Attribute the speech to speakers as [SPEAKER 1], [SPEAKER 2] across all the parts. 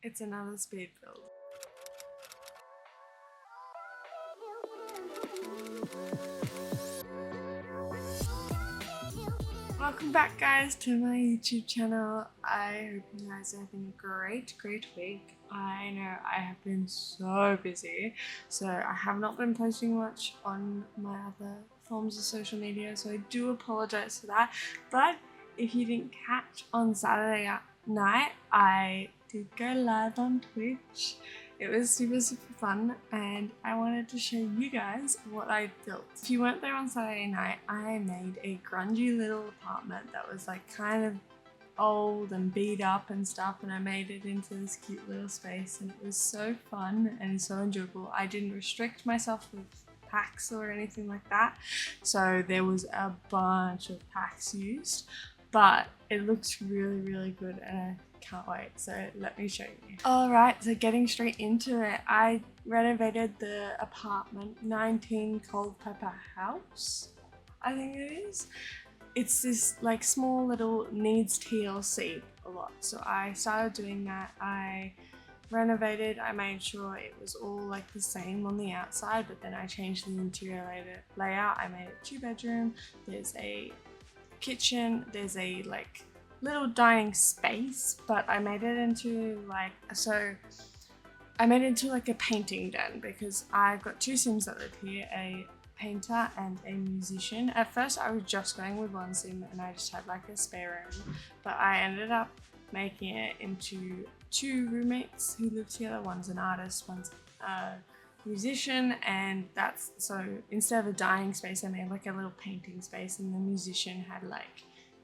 [SPEAKER 1] It's another speed build. Welcome back guys to my YouTube channel. I hope you guys are having a great week. I know I have been so busy, so I have not been posting much on my other forms of social media, so I do apologize for that. But if you didn't catch, on Saturday night I did go live on Twitch. It was super fun and I wanted to show you guys what I built. If you weren't there on Saturday night, I made a grungy little apartment that was like kind of old and beat up and stuff, and I made it into this cute little space and it was so fun and so enjoyable. I didn't restrict myself with packs or anything like that, so there was a bunch of packs used, but it looks really good and I can't wait, so let me show you. Alright, so getting straight into it, I renovated the apartment 19 Culpepper house, I think it is. It's this like small little needs TLC a lot, so I started doing that. I renovated, I made sure it was all like the same on the outside, but then I changed the interior layout. I made it 2-bedroom, there's a kitchen, there's a like little dining space, but I made it into like, I made it into like a painting den because I've got two Sims that live here, a painter and a musician. At first I was just going with one Sim and I just had like a spare room, but I ended up making it into two roommates who live together. One's an artist, one's a musician, and that's, so instead of a dining space I made like a little painting space, and the musician had like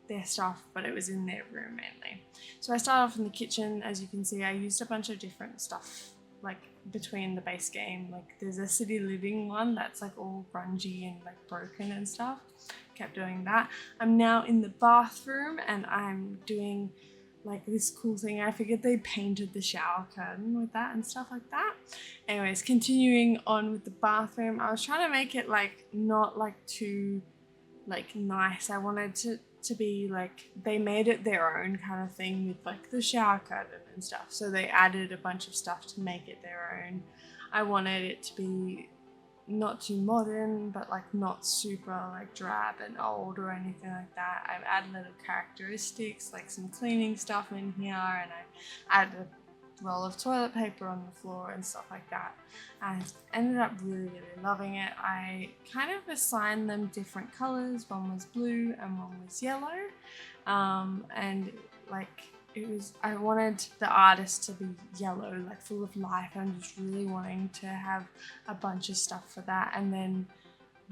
[SPEAKER 1] their stuff, but it was in their room mainly. So I started off in the kitchen. As you can see, I used a bunch of different stuff like between the base game. Like there's a city living one that's like all grungy and like broken and stuff. Kept doing that. I'm now in the bathroom and I'm doing like this cool thing. I figured they painted the shower curtain with that and stuff like that. Anyways, continuing on with the bathroom, I was trying to make it like not like too like nice. I wanted to be like, they made it their own kind of thing with like the shower curtain and stuff, so they added a bunch of stuff to make it their own. I wanted it to be not too modern, but like not super like drab and old or anything like that. I've added little characteristics like some cleaning stuff in here, and I added a roll of toilet paper on the floor and stuff like that. I ended up really loving it. I kind of assigned them different colors. One was blue and one was yellow, and like it was, I wanted the artist to be yellow, like full of life. I'm just really wanting to have a bunch of stuff for that. And then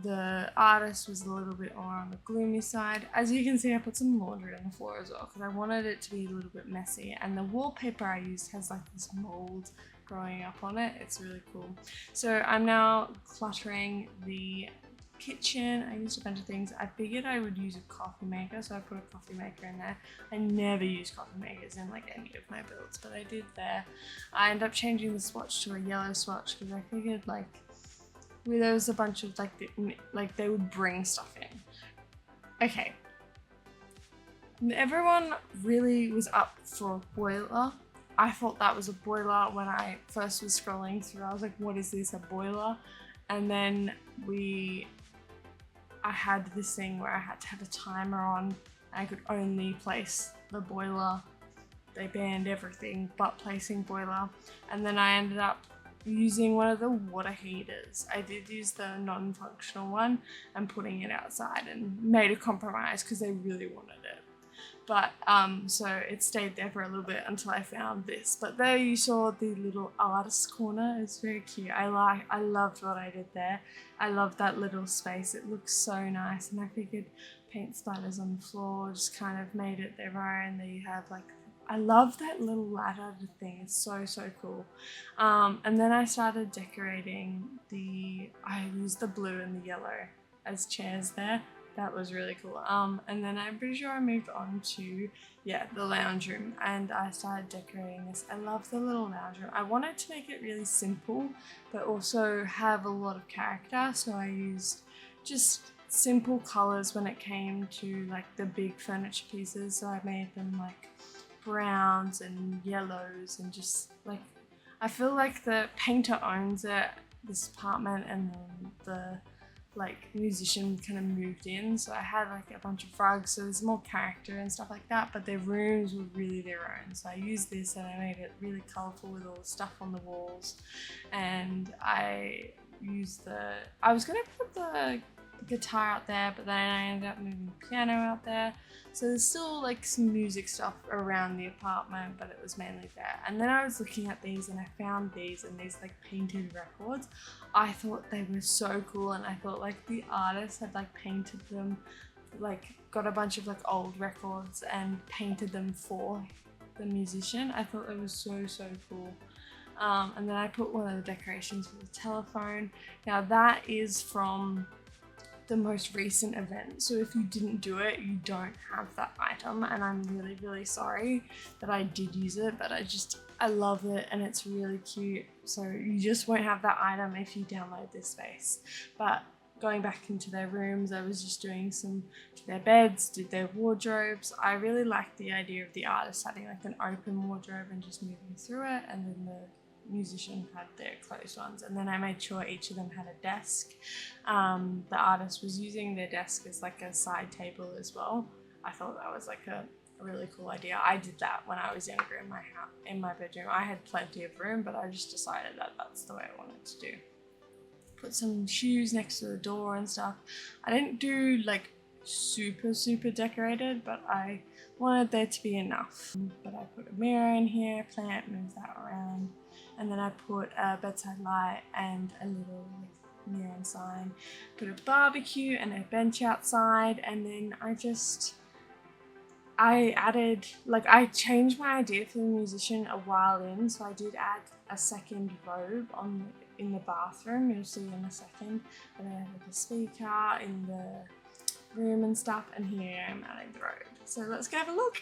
[SPEAKER 1] the artist was a little bit more on the gloomy side. As you can see, I put some laundry on the floor as well because I wanted it to be a little bit messy, and the wallpaper I used has like this mold growing up on it. It's really cool. So I'm now cluttering the kitchen. I used a bunch of things. I figured I would use a coffee maker, so I put a coffee maker in there. I never use coffee makers in like any of my builds, but I did there. I ended up changing the swatch to a yellow swatch because I figured like there was a bunch of like they would bring stuff in. Okay. Everyone really was up for a boiler. I thought that was a boiler when I first was scrolling through. I was like, what is this, a boiler? And then I had this thing where I had to have a timer on. I could only place the boiler. They banned everything but placing boiler. And then I ended up using one of the water heaters. I did use the non-functional one and putting it outside, and made a compromise because they really wanted it. But so it stayed there for a little bit until I found this. But there you saw the little artist corner. It's very cute. I loved what I did there. I loved that little space. It looks so nice, and I figured paint splatters on the floor just kind of made it their own. There you have like, I love that little ladder thing. It's so cool. And then I started decorating I used the blue and the yellow as chairs there. That was really cool. And then I'm pretty sure I moved on to, yeah, the lounge room, and I started decorating this. I love the little lounge room. I wanted to make it really simple, but also have a lot of character. So I used just simple colors when it came to like the big furniture pieces. So I made them like browns and yellows, and just like, I feel like the painter owns it, this apartment, and then the like musician kind of moved in, so I had like a bunch of rugs, so there's more character and stuff like that, but their rooms were really their own. So I used this and I made it really colourful with all the stuff on the walls, and I was gonna put the guitar out there, but then I ended up moving the piano out there. So there's still like some music stuff around the apartment, but it was mainly there. And then I was looking at these and I found these like painted records. I thought they were so cool, and I thought like the artist had like painted them, like got a bunch of like old records and painted them for the musician. I thought it was so cool. And then I put one of the decorations for the telephone. Now that is from the most recent event, so if you didn't do it, you don't have that item, and I'm really sorry that I did use it, but I love it and it's really cute. So you just won't have that item if you download this space. But going back into their rooms, I was just doing some to their beds, did their wardrobes. I really liked the idea of the artist having like an open wardrobe and just moving through it, and then the musician had their closed ones, and then I made sure each of them had a desk. The artist was using their desk as like a side table as well. I thought that was like a really cool idea. I did that when I was younger in my house, in my bedroom. I had plenty of room, but I just decided that that's the way I wanted to do. Put some shoes next to the door and stuff. I didn't do like super decorated, but I wanted there to be enough. But I put a mirror in here, plant, move that around. And then I put a bedside light and a little neon sign. Put a barbecue and a bench outside, and then I added, like, I changed my idea for the musician a while in, so I did add a second robe in the bathroom. You'll see in a second. And then I added a speaker in the room and stuff, and here I'm adding the robe. So let's go have a look.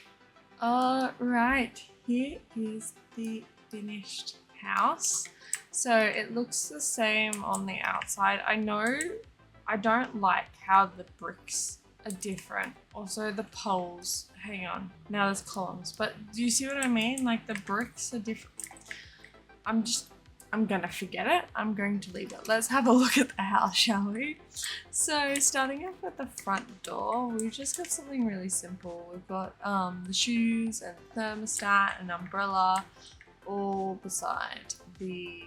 [SPEAKER 1] Alright, here is the finished house. So it looks the same on the outside. I know I don't like how the bricks are different. Also the poles, hang on, now there's columns, but do you see what I mean? Like the bricks are different. I'm gonna forget it. I'm going to leave it. Let's have a look at the house, shall we? So starting off with the front door, we've just got something really simple. We've got the shoes and thermostat and umbrella all beside the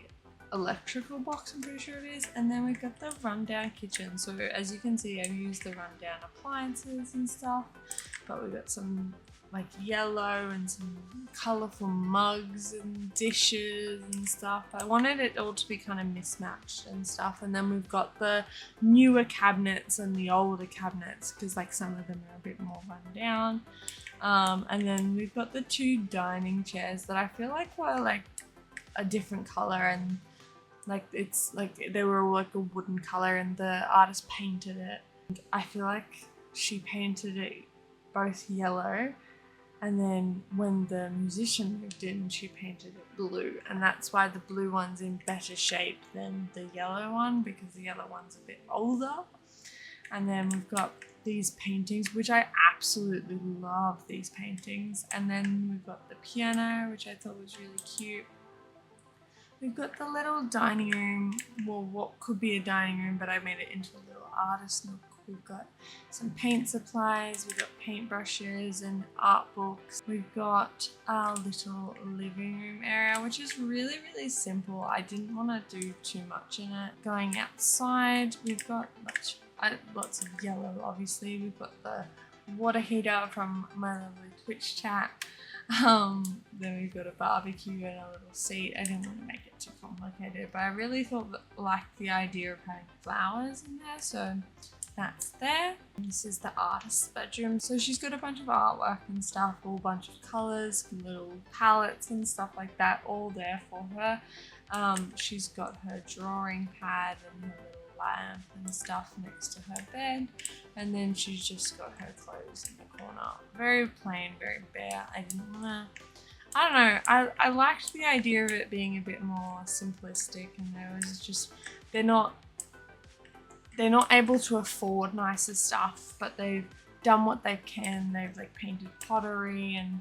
[SPEAKER 1] electrical box, I'm pretty sure it is, and then we've got the rundown kitchen. So as you can see, I've used the rundown appliances and stuff, but we've got some like yellow and some colourful mugs and dishes and stuff. I wanted it all to be kind of mismatched and stuff. And then we've got the newer cabinets and the older cabinets, because like some of them are a bit more run down. And then we've got the two dining chairs that I feel like were like a different colour, and like it's like they were like a wooden colour, and the artist painted it. And I feel like she painted it both yellow, and then when the musician moved in, she painted it blue, and that's why the blue one's in better shape than the yellow one, because the yellow one's a bit older. And then we've got these paintings, which I absolutely love, these paintings. And then we've got the piano, which I thought was really cute. We've got the little dining room, well, what could be a dining room, but I made it into a little artist nook. We've got some paint supplies, we've got paintbrushes and art books. We've got our little living room area, which is really simple. I didn't want to do too much in it. Going outside, we've got lots of yellow, obviously. We've got the water heater from my lovely Twitch chat. Then we've got a barbecue and a little seat. I didn't want to make it too complicated, but I really liked the idea of having flowers in there, so that's there. This is the artist's bedroom. So she's got a bunch of artwork and stuff, all bunch of colours, little palettes and stuff like that, all there for her. She's got her drawing pad and her little lamp and stuff next to her bed, and then she's just got her clothes in the corner. Very plain, very bare. I don't know, I liked the idea of it being a bit more simplistic, and they're not able to afford nicer stuff, but they've done what they can. They've like painted pottery and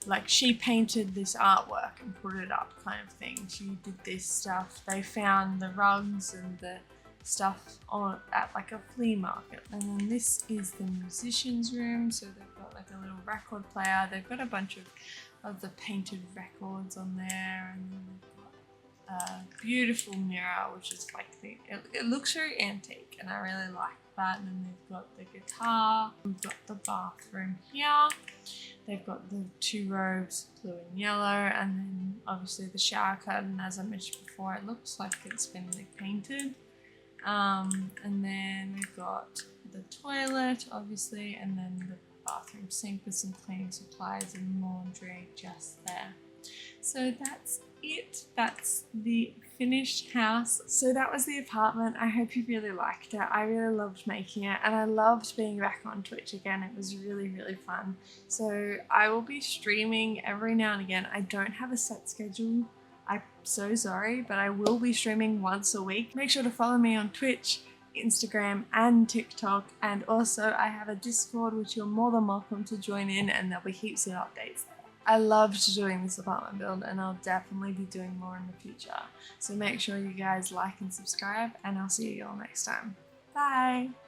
[SPEAKER 1] like she painted this artwork and put it up kind of thing. She did this stuff. They found the rugs and the stuff on at like a flea market. And then this is the musician's room. So they've got like a little record player. They've got a bunch of the painted records on there, and then they've got a beautiful mirror, which is like it looks very antique, and I really like that. And then they've got the guitar. We've got the bathroom here. They've got the 2 robes, blue and yellow, and then obviously the shower curtain. As I mentioned before, it looks like it's been like painted. And then we've got the toilet, obviously, and then the bathroom sink with some cleaning supplies and laundry just there. So that's it. That's the finished house. So that was the apartment. I hope you really liked it. I really loved making it, and I loved being back on Twitch again. It was really, really fun. So I will be streaming every now and again. I don't have a set schedule. I'm so sorry, but I will be streaming once a week. Make sure to follow me on Twitch, Instagram and TikTok, and also I have a Discord which you're more than welcome to join in, and there'll be heaps of updates there. I loved doing this apartment build, and I'll definitely be doing more in the future. So make sure you guys like and subscribe, and I'll see you all next time. Bye!